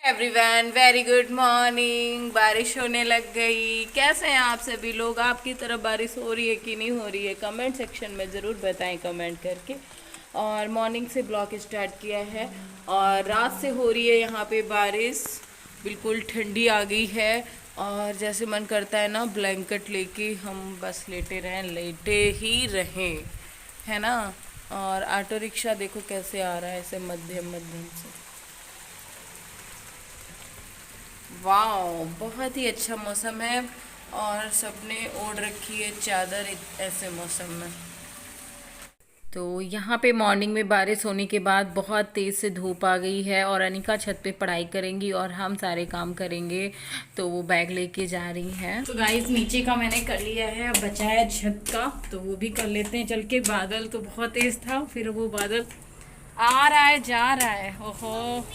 Everyone very good morning. बारिश होने लग गई। कैसे हैं आप सभी लोग? आपकी तरफ बारिश हो रही है कि नहीं हो रही है? कमेंट सेक्शन में ज़रूर बताएं कमेंट करके। और मॉर्निंग से ब्लॉग स्टार्ट किया है और रात से हो रही है यहाँ पे बारिश। बिल्कुल ठंडी आ गई है और जैसे मन करता है ना ब्लैंकेट लेके हम बस लेटे रहें, लेटे ही रहें, है ना। और ऑटो रिक्शा देखो कैसे आ रहा है, ऐसे मध्यम मध्यम से। वाह, बहुत ही अच्छा मौसम है और सबने ओढ़ रखी है चादर ऐसे मौसम में। तो यहाँ पे मॉर्निंग में बारिश होने के बाद बहुत तेज़ से धूप आ गई है और अनिका छत पे पढ़ाई करेंगी और हम सारे काम करेंगे। तो वो बैग लेके जा रही हैं। तो गाइस नीचे का मैंने कर लिया है, अब बचा है छत का, तो वो भी कर लेते हैं चल के। बादल तो बहुत तेज़ था, फिर वो बादल आ रहा है जा रहा है। ओहो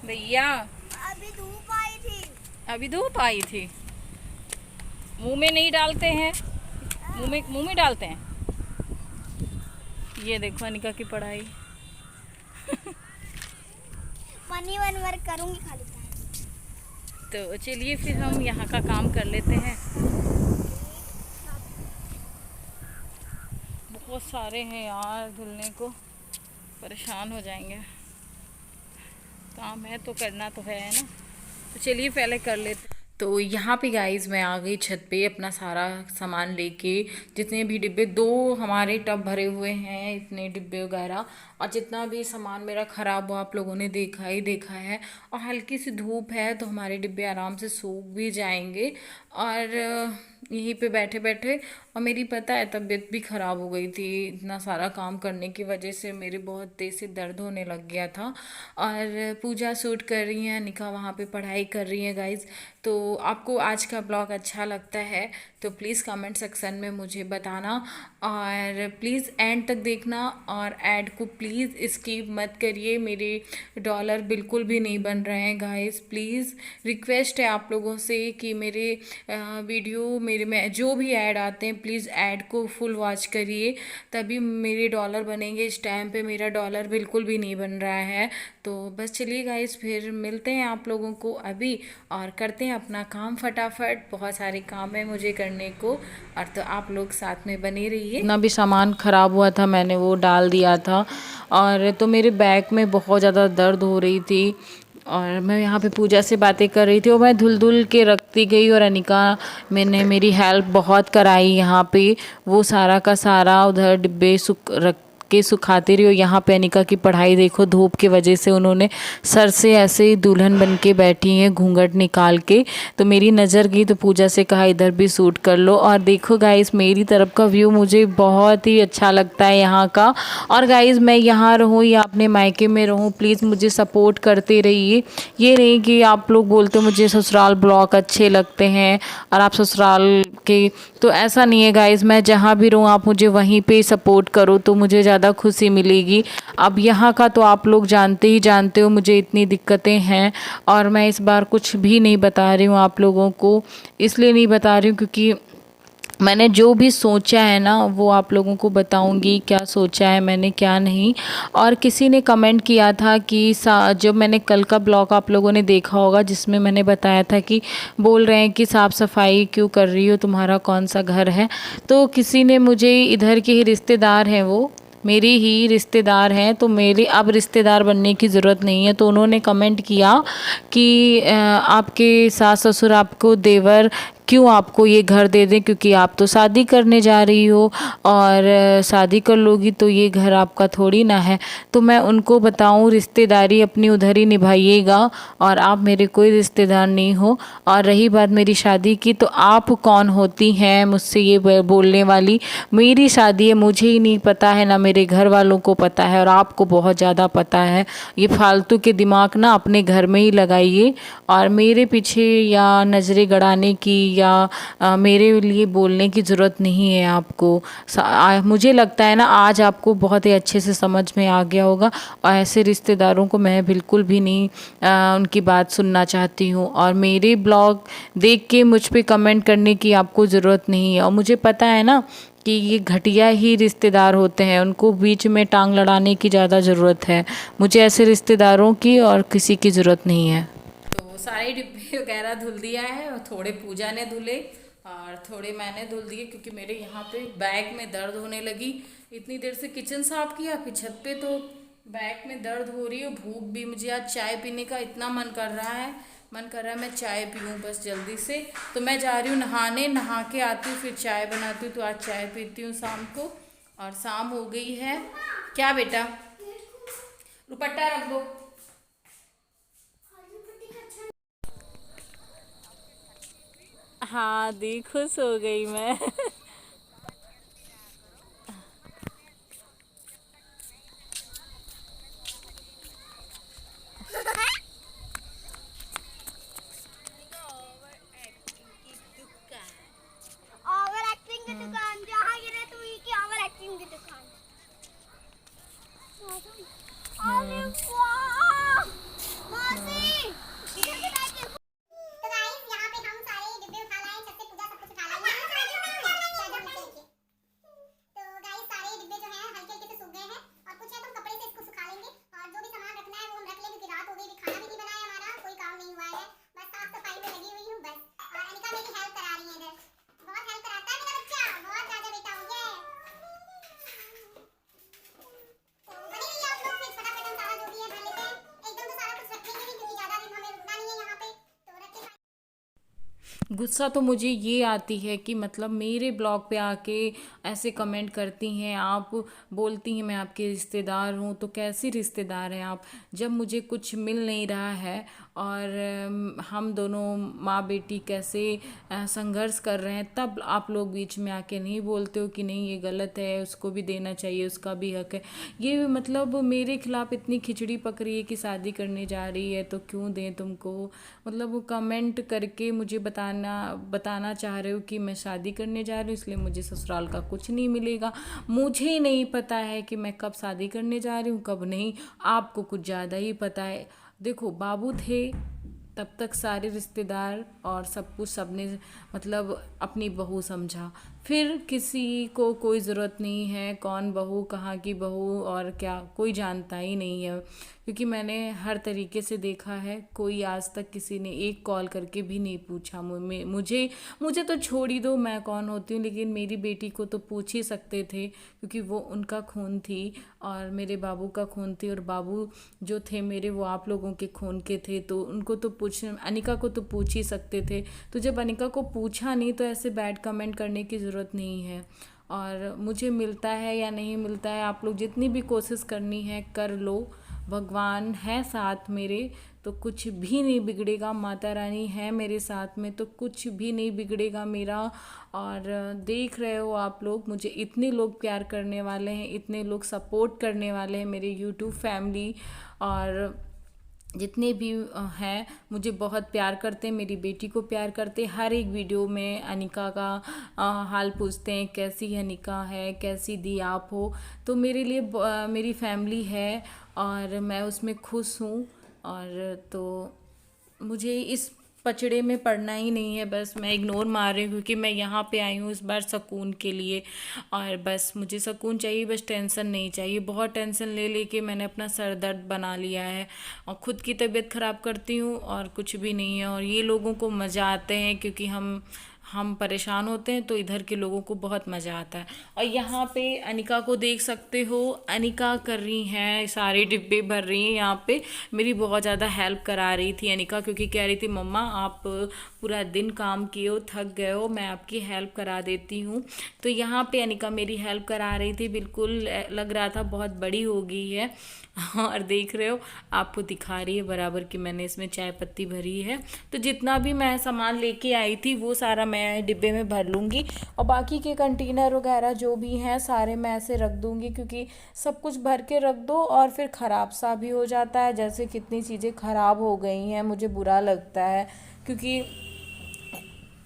भैया, अभी धूप आई थी। मुंह में नहीं डालते हैं, मुंह में डालते हैं। ये देखो अनिका की पढ़ाई। मनी वन वर्क करूंगी खाली। तो चलिए फिर हम यहाँ का काम कर लेते हैं। बहुत सारे हैं यार धुलने को, परेशान हो जाएंगे। काम है तो करना तो है ना, तो चलिए पहले कर लेते। तो यहाँ पे गाइस मैं आ गई छत पे अपना सारा सामान लेके। जितने भी डिब्बे, 2 हमारे टब भरे हुए हैं, इतने डिब्बे वगैरह, और जितना भी सामान मेरा ख़राब हुआ आप लोगों ने देखा ही देखा है। और हल्की सी धूप है तो हमारे डिब्बे आराम से सूख भी जाएंगे। और यहीं पे बैठे बैठे, और मेरी पता है तबीयत भी ख़राब हो गई थी, इतना सारा काम करने की वजह से मेरे बहुत तेज़ से दर्द होने लग गया था। और पूजा शूट कर रही हैं, निका वहाँ पे पढ़ाई कर रही हैं गाइज़। तो आपको आज का ब्लॉग अच्छा लगता है तो प्लीज़ कमेंट सेक्शन में मुझे बताना, और प्लीज़ एंड तक देखना, और ऐड को प्लीज़ स्किप मत करिए। मेरे डॉलर बिल्कुल भी नहीं बन रहे हैं गाइस। प्लीज़ रिक्वेस्ट है आप लोगों से कि मेरे वीडियो मेरे में जो भी ऐड आते हैं प्लीज़ ऐड को फुल वॉच करिए, तभी मेरे डॉलर बनेंगे। इस टाइम पे मेरा डॉलर बिल्कुल भी नहीं बन रहा है। तो बस चलिए गाइस, फिर मिलते हैं आप लोगों को अभी और करते हैं अपना काम फटाफट। बहुत सारे काम है मुझे करने को, और तो आप लोग साथ में बने रहिए। इतना भी सामान ख़राब हुआ था मैंने वो डाल दिया था, और तो मेरे बैक में बहुत ज़्यादा दर्द हो रही थी। और मैं यहाँ पे पूजा से बातें कर रही थी और मैं धुल धुल के रखती गई, और अनिका मैंने मेरी हेल्प बहुत कराई यहाँ पे। वो सारा का सारा उधर डिब्बे रख के सुखाती रही। और यहाँ पे अनिका की पढ़ाई देखो, धूप की वजह से उन्होंने सर से ऐसे ही दुल्हन बन के बैठी हैं घूंघट निकाल के। तो मेरी नज़र गई तो पूजा से कहा इधर भी शूट कर लो। और देखो गाइस मेरी तरफ का व्यू मुझे बहुत ही अच्छा लगता है यहाँ का। और गाइस मैं यहाँ रहूँ या अपने मायके में रहूँ, प्लीज़ मुझे सपोर्ट करते रहिए। ये नहीं कि आप लोग बोलते मुझे ससुराल ब्लॉग अच्छे लगते हैं और आप ससुराल के, तो ऐसा नहीं है गाइस। मैं जहाँ भी रहूँ आप मुझे वहीं पे सपोर्ट करो तो मुझे ज़्यादा खुशी मिलेगी। अब यहाँ का तो आप लोग जानते ही जानते हो मुझे इतनी दिक्कतें हैं, और मैं इस बार कुछ भी नहीं बता रही हूँ आप लोगों को। इसलिए नहीं बता रही हूँ क्योंकि मैंने जो भी सोचा है ना वो आप लोगों को बताऊंगी, क्या सोचा है मैंने क्या नहीं। और किसी ने कमेंट किया था कि जब मैंने कल का ब्लॉग आप लोगों ने देखा होगा जिसमें मैंने बताया था कि बोल रहे हैं कि साफ़ सफाई क्यों कर रही हो, तुम्हारा कौन सा घर है। तो किसी ने मुझे, इधर के ही रिश्तेदार हैं, वो मेरे ही रिश्तेदार हैं, तो मेरे अब रिश्तेदार बनने की ज़रूरत नहीं है। तो उन्होंने कमेंट किया कि आपके सास ससुर आपको देवर क्यों आपको ये घर दे दें, क्योंकि आप तो शादी करने जा रही हो, और शादी कर लोगी तो ये घर आपका थोड़ी ना है। तो मैं उनको बताऊं रिश्तेदारी अपनी उधर ही निभाइएगा, और आप मेरे कोई रिश्तेदार नहीं हो। और रही बात मेरी शादी की, तो आप कौन होती हैं मुझसे ये बोलने वाली? मेरी शादी है, मुझे ही नहीं पता है, ना मेरे घर वालों को पता है, और आपको बहुत ज़्यादा पता है। ये फालतू के दिमाग ना अपने घर में ही लगाइए, और मेरे पीछे या नज़रें गड़ाने की या मेरे लिए बोलने की ज़रूरत नहीं है आपको। मुझे लगता है ना आज आपको बहुत ही अच्छे से समझ में आ गया होगा, और ऐसे रिश्तेदारों को मैं बिल्कुल भी नहीं उनकी बात सुनना चाहती हूँ। और मेरे ब्लॉग देख के मुझ पे कमेंट करने की आपको ज़रूरत नहीं है। और मुझे पता है ना कि ये घटिया ही रिश्तेदार होते हैं, उनको बीच में टांग लड़ाने की ज़्यादा ज़रूरत है। मुझे ऐसे रिश्तेदारों की और किसी की ज़रूरत नहीं है। तो सारे डिब्बे वगैरह धुल दिया है और थोड़े पूजा ने धुले और थोड़े मैंने धुल दिए क्योंकि मेरे यहाँ पे बैक में दर्द होने लगी। इतनी देर से किचन साफ किया, फिर छत पे तो बैक में दर्द हो रही है। भूख भी मुझे आज चाय पीने का इतना मन कर रहा है, मैं चाय पीऊँ बस जल्दी से। तो मैं जा रही हूँ नहाने, नहा के आती हूँ फिर चाय बनाती हूँ। तो आज चाय पीती हूँ शाम को और शाम हो गई है। क्या बेटा, दुपट्टा रख दो। हाँ दी, खुश हो गई मैं। ओवर एक्टिंग की दुकान, जहाँ गिरे तुम ही की ओवर एक्टिंग की दुकान। अरे वाह मौसी, इधर से बैठ के। तो गाइस यहाँ पे हम सारे डिब्बे उठा लाए, छत से पूजा सब कुछ उठा लाए। तो गाइस सारे डिब्बे जो हैं हल्के हल्के से सूख गए हैं और कुछ है तो हम कपड़े से इसको सुखा लेंगे और जो भी सामान रखना है वो हम रख लेंगे क्योंकि रात हो गई, खाना भी नहीं बनाया, हमारा कोई काम नहीं हुआ है, बस साफ सफाई में लगी हुई हूँ बस। और अनिका मेरी हेल्प करा रही है इधर, बहुत हेल्प कराता है मेरा बच्चा, बहुत ज्यादा बेटा हो गया है। तो बने रहिए आप लोग, फिर फटाफट हम सारा जो भी है भर लेते हैं। एकदम तो सारा कुछ रख लेंगे नहीं क्योंकि ज्यादा दिन हमें रुकना नहीं है यहाँ पे, तो रख के गुस्सा तो मुझे ये आती है कि मतलब मेरे ब्लॉग पे आके ऐसे कमेंट करती हैं, आप बोलती हैं मैं आपकी रिश्तेदार हूँ। तो कैसी रिश्तेदार हैं आप, जब मुझे कुछ मिल नहीं रहा है और हम दोनों माँ बेटी कैसे संघर्ष कर रहे हैं, तब आप लोग बीच में आके नहीं बोलते हो कि नहीं ये गलत है, उसको भी देना चाहिए, उसका भी हक है। ये मतलब मेरे खिलाफ इतनी खिचड़ी पक रही है कि शादी करने जा रही है तो क्यों दें तुमको। मतलब वो कमेंट करके मुझे बताना चाह रहे हो कि मैं शादी करने जा रही हूँ इसलिए मुझे ससुराल का कुछ नहीं मिलेगा। मुझे नहीं पता है कि मैं कब शादी करने जा रही हूँ कब नहीं, आपको कुछ ज़्यादा ही पता है। देखो बाबू थे तब तक सारे रिश्तेदार और सब कुछ सबने मतलब अपनी बहू समझा, फिर किसी को कोई ज़रूरत नहीं है कौन बहू कहाँ की बहू और क्या कोई जानता ही नहीं है। क्योंकि मैंने हर तरीके से देखा है, कोई आज तक किसी ने एक कॉल करके भी नहीं पूछा मुझे तो छोड़ ही दो मैं कौन होती हूँ, लेकिन मेरी बेटी को तो पूछ ही सकते थे क्योंकि वो उनका खून थी और मेरे बाबू का खून थी और बाबू जो थे मेरे वो आप लोगों के खून के थे। तो उनको तो अनिका को तो पूछ ही सकते थे। तो जब अनिका को पूछा नहीं तो ऐसे बैड कमेंट करने की ज़रूरत नहीं है। और मुझे मिलता है या नहीं मिलता है, आप लोग जितनी भी कोशिश करनी है कर लो, भगवान है साथ मेरे तो कुछ भी नहीं बिगड़ेगा, माता रानी है मेरे साथ में तो कुछ भी नहीं बिगड़ेगा मेरा। और देख रहे हो आप लोग, मुझे इतने लोग प्यार करने वाले हैं, इतने लोग सपोर्ट करने वाले हैं, मेरे यूट्यूब फैमिली और जितने भी हैं मुझे बहुत प्यार करते हैं, मेरी बेटी को प्यार करते हैं। हर एक वीडियो में अनिका का हाल पूछते हैं, कैसी अनिका है, कैसी दी आप हो। तो मेरे लिए मेरी फैमिली है और मैं उसमें खुश हूँ। और तो मुझे इस पचड़े में पड़ना ही नहीं है, बस मैं इग्नोर मार रही हूँ क्योंकि मैं यहाँ पे आई हूँ इस बार सुकून के लिए। और बस मुझे सुकून चाहिए, बस टेंशन नहीं चाहिए। बहुत टेंशन ले लेके मैंने अपना सर दर्द बना लिया है और ख़ुद की तबीयत ख़राब करती हूँ और कुछ भी नहीं है। और ये लोगों को मज़ा आते हैं क्योंकि हम परेशान होते हैं तो इधर के लोगों को बहुत मज़ा आता है। और यहाँ पे अनिका को देख सकते हो, अनिका कर रही हैं सारे डिब्बे भर रही हैं। यहाँ पे मेरी बहुत ज़्यादा हेल्प करा रही थी अनिका क्योंकि कह रही थी मम्मा आप पूरा दिन काम किए हो, थक गए हो, मैं आपकी हेल्प करा देती हूँ। तो यहाँ पे अनिका मेरी हेल्प करा रही थी, बिल्कुल लग रहा था बहुत बड़ी हो गई है। और देख रहे हो आपको दिखा रही है बराबर कि मैंने इसमें चाय पत्ती भरी है। तो जितना भी मैं सामान लेके आई थी वो सारा मैं डिब्बे में भर लूँगी और बाकी के कंटेनर वगैरह जो भी हैं सारे मैं ऐसे रख दूँगी क्योंकि सब कुछ भर के रख दो और फिर ख़राब सा भी हो जाता है। जैसे कितनी चीज़ें ख़राब हो गई हैं, मुझे बुरा लगता है क्योंकि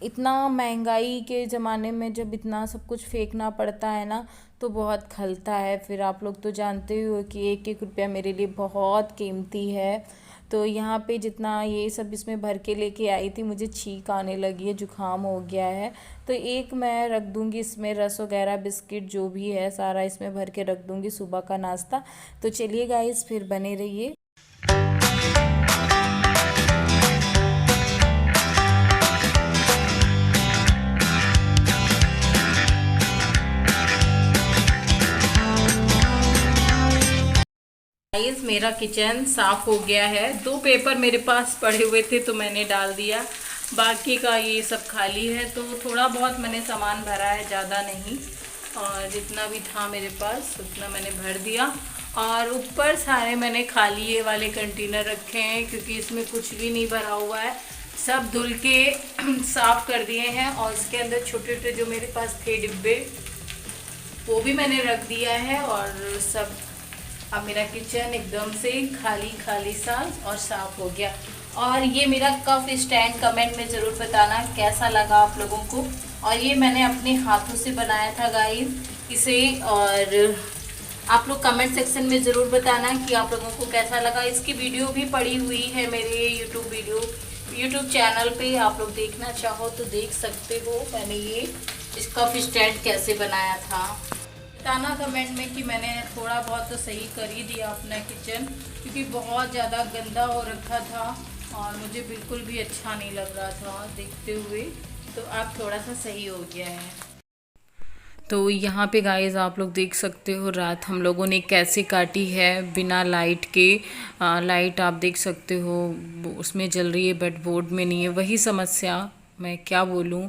इतना महंगाई के ज़माने में जब इतना सब कुछ फेंकना पड़ता है ना तो बहुत खलता है। फिर आप लोग तो जानते हो कि एक एक रुपया मेरे लिए बहुत कीमती है। तो यहाँ पे जितना ये सब इसमें भर के लेके आई थी मुझे छींक आने लगी है, जुकाम हो गया है। तो एक मैं रख दूँगी इसमें, रस वगैरह बिस्किट जो भी है सारा इसमें भर के रख दूँगी सुबह का नाश्ता। तो चलिए गाइस फिर बने रहिए। मेरा किचन साफ़ हो गया है। 2 पेपर मेरे पास पड़े हुए थे तो मैंने डाल दिया, बाकी का ये सब खाली है। तो थोड़ा बहुत मैंने सामान भरा है, ज़्यादा नहीं, और जितना भी था मेरे पास उतना मैंने भर दिया। और ऊपर सारे मैंने खाली ये वाले कंटेनर रखे हैं क्योंकि इसमें कुछ भी नहीं भरा हुआ है। सब धुल के साफ़ कर दिए हैं और इसके अंदर छोटे छोटे जो मेरे पास थे डिब्बे वो भी मैंने रख दिया है। और सब अब मेरा किचन एकदम से खाली खाली सा और साफ़ हो गया। और ये मेरा कप स्टैंड कमेंट में ज़रूर बताना कैसा लगा आप लोगों को। और ये मैंने अपने हाथों से बनाया था गाइस इसे, और आप लोग कमेंट सेक्शन में ज़रूर बताना कि आप लोगों को कैसा लगा। इसकी वीडियो भी पड़ी हुई है मेरे यूट्यूब चैनल पे, आप लोग देखना चाहो तो देख सकते हो। मैंने ये इस कप स्टैंड कैसे बनाया था, बताना कमेंट में कि मैंने थोड़ा बहुत तो सही कर ही दिया अपना किचन, क्योंकि बहुत ज़्यादा गंदा हो रखा था और मुझे बिल्कुल भी अच्छा नहीं लग रहा था देखते हुए। तो अब थोड़ा सा सही हो गया है। तो यहाँ पे गाइस आप लोग देख सकते हो रात हम लोगों ने कैसे काटी है बिना लाइट के। लाइट आप देख सकते हो उसमें जल रही है बट बोर्ड में नहीं है। वही समस्या, मैं क्या बोलूँ,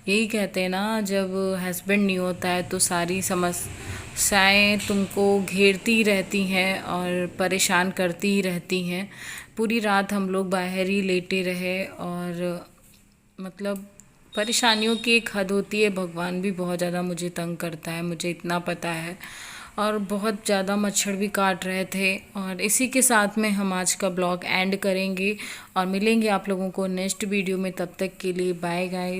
यही कहते हैं ना, जब हस्बैंड नहीं होता है तो सारी समस्याएं तुमको घेरती रहती हैं और परेशान करती ही रहती हैं। पूरी रात हम लोग बाहर ही लेटे रहे और मतलब परेशानियों की एक हद होती है। भगवान भी बहुत ज़्यादा मुझे तंग करता है, मुझे इतना पता है। और बहुत ज़्यादा मच्छर भी काट रहे थे। और इसी के साथ में हम आज का ब्लॉग एंड करेंगे और मिलेंगे आप लोगों को नेक्स्ट वीडियो में। तब तक के लिए बाय गाइस।